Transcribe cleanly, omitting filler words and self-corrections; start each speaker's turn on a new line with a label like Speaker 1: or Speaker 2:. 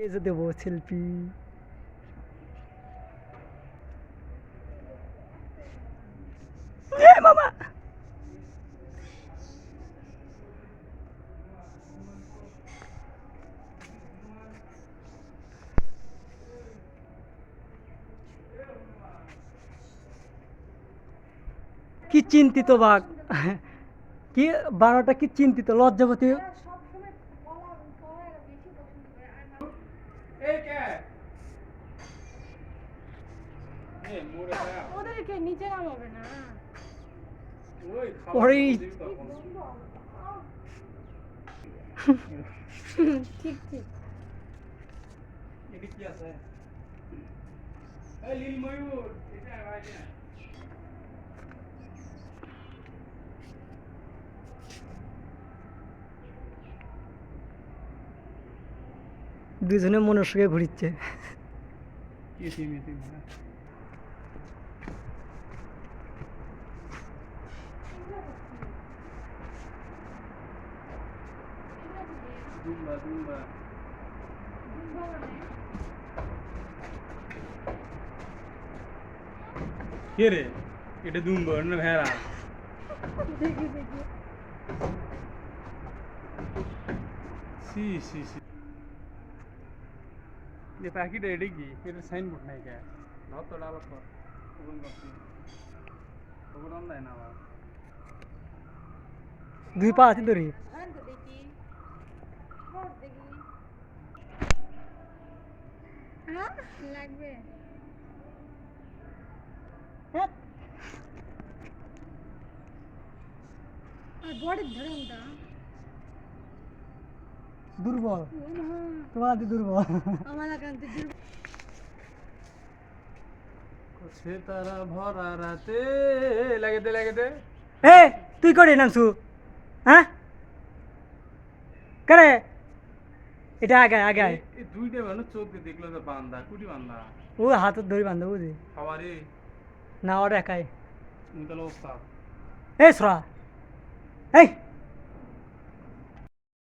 Speaker 1: এই যে দেবো সেলফি। মামা কি চিন্তিত বাঘ, কি বারোটা কি চিন্তিত লজ্জাবতী।
Speaker 2: ওদেরকে নিচে নামাবে না।
Speaker 1: ওই
Speaker 2: ঠিক ঠিক।
Speaker 3: এটা কি আছে? এই লীল ময়ূর এটা ভাই না।
Speaker 1: দুজনে মনুষ্যকে ঘুরিচ্ছে।
Speaker 3: ইতিম ইতিম দুম্বা দুম্বা কে রে? এটা দুম্বা না ভেড়া?
Speaker 2: দেখি দেখি।
Speaker 3: সি সি সি ये पैकेट रेडी फिर साइन बोर्ड नहीं क्या बहुत तो डालो पर ओपन करती ओपन ऑनलाइन आवा
Speaker 1: দুই পা হাতে ধরি।
Speaker 2: হ্যাঁ তো দেখি। বল দেখি। হ্যাঁ লাগবে।
Speaker 1: হ্যাঁ,
Speaker 2: আর বডির ধরনটা
Speaker 1: দুর্বল,
Speaker 2: মনে
Speaker 1: তোমার হাতে দুর্বল।
Speaker 2: আমার কান্তি দূর।
Speaker 3: कुछ तारा भरा राते लगे दे
Speaker 1: এ তুই করে নামছু, হ্যাঁ করে এটা আগে আগে আয়।
Speaker 3: এই দুইটা মানুষ চোখ দিয়ে দেখলো যে বান্দা কুটি বান্দা
Speaker 1: ও হাতত ধরি বান্ধব বুঝি
Speaker 3: খাবারে
Speaker 1: না ওর একাই।
Speaker 3: মুতাল অবস্থা
Speaker 1: এই সরা এই